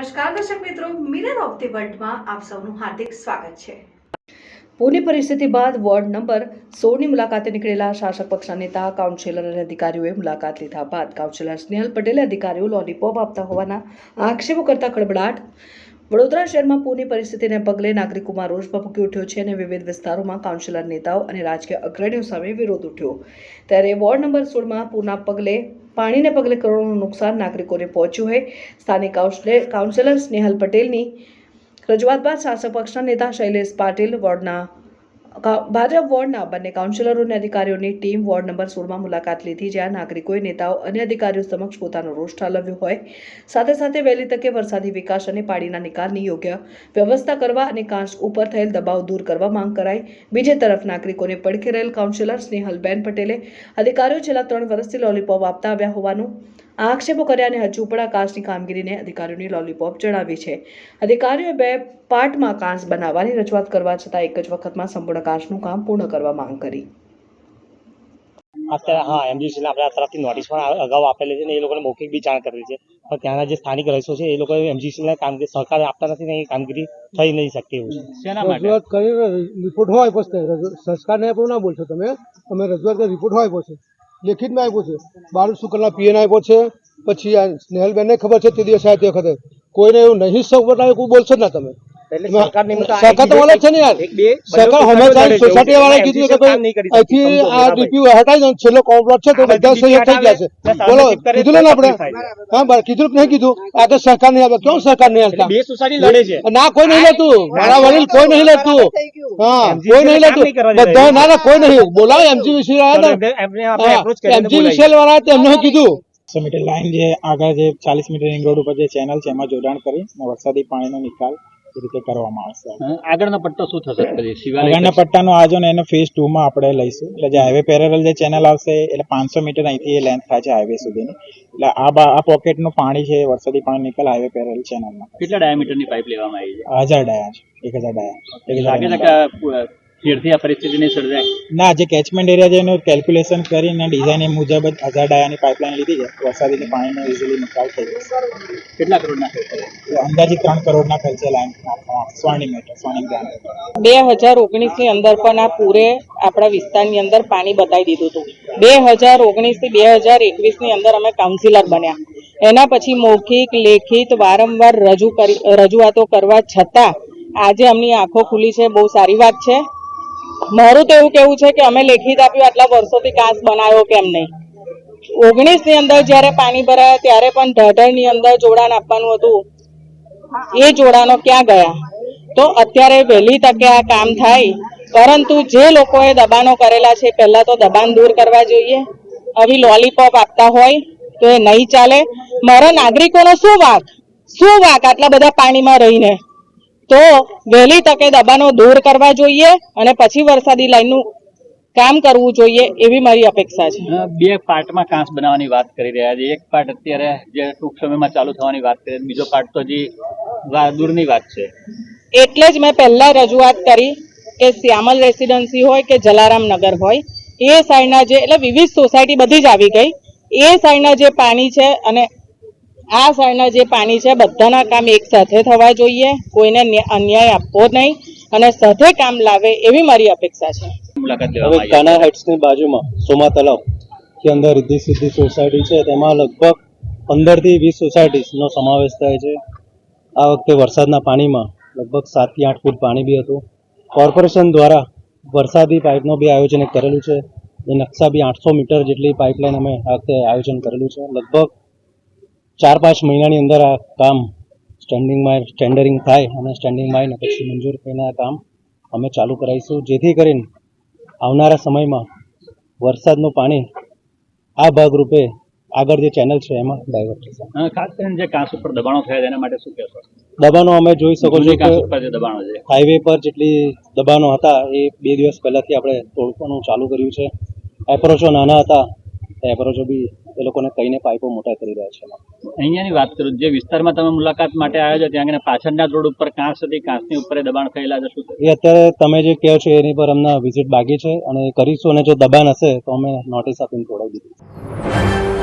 નમસ્કાર દર્શક મિત્રો, મિરર ઓફ ધી વર્લ્ડમાં આપ સૌનું હાર્દિક સ્વાગત છે। પૂરની પરિસ્થિતિ બાદ વોર્ડ નંબર 16ની મુલાકાતે નીકળેલા શાસક પક્ષના નેતા, કાઉન્સિલર અને અધિકારીઓએ મુલાકાત લીધા બાદ કાઉન્સિલર સ્નેહલ પટેલે અધિકારીઓ લોલીપોપ આપતા હોવાના આક્ષેપો કરતા ખળભળાટ। વડોદરા શહેરમાં પૂરની પરિસ્થિતિને પગલે નાગરિકોમાં રોષ ભભૂકી ઉઠ્યો છે અને વિવિધ વિસ્તારોમાં કાઉન્સિલર નેતાઓ અને રાજકીય અગ્રણીઓ સામે વિરોધ ઉઠ્યો। ત્યારે વોર્ડ નંબર 16માં પૂરના પગલે પાણીને પગલે કરોડોનું નુકસાન નાગરિકોને પહોંચ્યું હોય। સ્થાનિક કાઉન્સિલર સ્નેહલ પટેલની રજૂઆત બાદ શાસક પક્ષના નેતા શૈલેષ પાટીલ, ભાજપ વોર્ડના બંને કાઉન્સિલરો અને અધિકારીઓની ટીમ વોર્ડ નંબર 16માં મુલાકાત લીધી, જ્યાં નાગરિકોએ નેતાઓ અને અધિકારીઓ સમક્ષ પોતાનો રોષ ઠાલવ્યો હોય। સાથે સાથે વહેલી તકે વરસાદી વિકાસ અને પાણીના નિકાલની યોગ્ય વ્યવસ્થા કરવા અને કાંસ ઉપર થયેલ દબાવ દૂર કરવા માંગ કરાઈ। બીજી તરફ નાગરિકોને પડખે રહેલ કાઉન્સિલર સ્નેહલબેન પટેલે અધિકારીઓ છેલ્લા 3 વર્ષથી લોલીપોપ આપતા આવ્યા હોવાનું આક્ષેપો કર્યા અને હજુ પણ આ કાંસની કામગીરીને અધિકારીઓની લોલીપોપ જણાવી છે। અધિકારીઓએ 2 પાર્ટમાં કાંસ બનાવવાની રજૂઆત કરવા છતાં એક જ વખતમાં સંપૂર્ણ કાંસનું કામ પૂર્ણ કરવા માંગ કરી। અત્યારે હા, એમજીસીને આપણા તરફથી નોટિસ પણ અગાઉ આપેલી છે ને એ લોકોને મૌખિક બી જાણ કરેલી છે, પણ ત્યાંના જે સ્થાનિક રહીશો છે એ લોકો એમજીસીને કામગીરી સહકાર આપતા નથી ને એ કામગીરી થઈ નહીં શકતી એવું છે। શેના માટે રજૂઆત કરીને રિપોર્ટ હોય પછી સંસ્કારને આપ્યો ના બોલશો તમે રજૂઆત કરી રિપોર્ટ હોય પછી લેખિતમાં આપ્યો છે। બાળુ શુક્લના પીએન આપ્યો છે, પછી આ સ્નેહલબેનને ખબર છે તે દિવસે આ તે વખતે કોઈને એવું નહીં સગવડ કોઈ બોલશો જ ના તમે। સરકાર તો બોલે છે ને યાર, સરકાર હંમેશા સોસાયટી વાળા કીધું કે ભાઈ અહીંથી આ ડીપી હટાવી દો, છેલ્લો કોમ્પ્લોટ છે તો બધા સહયોગ થઈ ગયા છે। બોલો કીધું ને આપણે, હા કીધું કે નહીં કીધું? આ તો સરકાર નહીં આપે, કેવું સરકાર નહીં આપતા? બે સોસાયટી લડે છે ના, કોઈ નહીં લેતું, મારા વડીલ કોઈ નહીં લેતું, હા કોઈ નહીં લેતું, બધા ના કોઈ નહીં બોલાવે। એમજીવીસી વાળા એમને કીધું મીટર લાઈન જે આગળ જે 40 મીટર રિંગ રોડ ઉપર જે ચેનલ છે એમાં જોડાણ કરી વરસાદી પાણીનો નિકાલ એ રીતે કરવામાં આવશે। આગળનો પટ્ટો શું થશે? આગળના પટ્ટાનો આજો ને એને ફેઝ 2 માં આપણે લઈશું, એટલે જે હાઈવે પેરેલલ જે ચેનલ આવશે એટલે 500 મીટર અહીંથી એ લેન્થ થાય છે હાઈવે સુધીની, એટલે આ પોકેટનું પાણી છે વરસાદી પાણી નિકાલ હાઈવે પેરેલલ ચેનલમાં। કેટલા ડાયામીટરની પાઇપ લેવામાં આવી છે? 1000 ડાયા છે, 1000 ડાયા। ફેરથી આ પરિસ્થિતિને સર્જાય ના, જે કેચમેન્ટ એરિયા છે એનું કેલ્ક્યુલેશન કરીને ડિઝાઇન એ મુજબ 1000 ડાયાની પાઇપલાઇન લીધી છે, વરસાદી પાણીનો ઇઝીલી નિકાલ થઈ જશે। કેટલા કરોડના ખર્ચે? અંદાજિત 3 કરોડના ખર્ચે લાઈન સ્વર્ણિમ મીટર 2019ની અંદર પણ આ પૂરે આપણા વિસ્તારની અંદર પાણી બતાવી દીધું હતું। 2019 થી 2021ની અંદર અમે કાઉન્સિલર બન્યા, એના પછી મૌખિક લેખિત વારંવાર રજૂઆતો કરવા છતાં આજે અમની આંખો ખુલી છે, બહુ સારી વાત છે। મારું તો એવું કેવું છે કે અમે લેખિત આપ્યું આટલા વર્ષોથી કાંસ બનાવ્યો કેમ નહીં? 19ની અંદર જયારે પાણી ભરાયા ત્યારે પણ ઢાઢરની અંદર જોડાણ આપવાનું હતું, એ જોડાણો ક્યાં ગયા? તો અત્યારે વહેલી તકે આ કામ થાય, પરંતુ જે લોકોએ દબાણો કરેલા છે પહેલા તો દબાણ દૂર કરવા જોઈએ। આવી લોલીપોપ આપતા હોય તો એ નહીં ચાલે। મારા નાગરિકોનો શું વાંક આટલા બધા પાણીમાં રહીને? તો વહેલી તકે દબાણો દૂર કરવા જોઈએ અને પછી વરસાદી લાઈનનું કામ કરવું જોઈએ એવી મારી અપેક્ષા છે। 2 પાર્ટમાં કાંસ બનાવવાની વાત કરી રહ્યા છે, એક પાર્ટ અત્યારે જે ટૂંક સમયમાં ચાલુ થવાની વાત કરી, બીજો પાર્ટ તો હજી દૂરની વાત છે। એટલે જ મેં પહેલા રજૂઆત કરી કે શ્યામલ રેસિડેન્સી હોય કે જલારામ નગર હોય, એ સાઈડના જે એટલે વિવિધ સોસાયટી બધી જ આવી ગઈ, એ સાઈડના જે પાણી છે અને આ સાઈડના જે પાણી છે બધાના કામ એક સાથે થવા જોઈએ, કોઈને અન્યાય આપવો નહીં અને સાથે કામ લાવે એવી મારી અપેક્ષા છે। હવે કાના હાઇટ્સની બાજુમાં સોમા તલાવ કે અંદર રિદ્ધિ સિદ્ધિ સોસાયટી છે, તેમાં લગભગ 15 થી 20 સોસાયટીનો સમાવેશ થાય છે। આ વખતે વરસાદના પાણીમાં લગભગ 7 થી 8 ફૂટ પાણી બી હતું। કોર્પોરેશન દ્વારા વરસાદી પાઇપનો બી આયોજન કરેલું છે, એ નકશા બી 800 મીટર જેટલી પાઇપલાઇન અમે આ વખતે આયોજન કરેલું છે। લગભગ 4-5 મહિનાની અંદર આ કામ ટેન્ડરિંગ થાય અને સ્ટેન્ડિંગ બાય પછી મંજૂર થઈને આ કામ અમે ચાલુ કરાવીશું, જેથી કરીને આવનારા સમયમાં વરસાદનું પાણી આ ભાગરૂપે આગળ જે ચેનલ છે એમાં ડાયવર્ટ થશે। ખાસ કરીને જે કાંસ ઉપર દબાણો થયા એના માટે શું કહેશો? દબાણો અમે જોઈ શકો છો કે દબાણો છે હાઈવે પર જેટલી દબાણો હતા એ 2 દિવસ પહેલાથી આપણે તોડવાનું ચાલુ કર્યું છે। એપ્રોચો નાના હતા, એપ્રોચો બી એ લોકોને કહીને પાઇપો મોટા કરી રહ્યા છે। અહીંયાની વાત કરું, જે વિસ્તારમાં તમે મુલાકાત માટે આવ્યા છો ત્યાં પાછળના રોડ ઉપર કાંસ હતી, કાંસની ઉપર દબાણ થયેલા છે, શું એ અત્યારે તમે જે કહો છો એની પર અમને વિઝિટ બાકી છે અને કરીશું, અને જો દબાણ હશે તો અમે નોટિસ આપીને તોડાવી દીધું।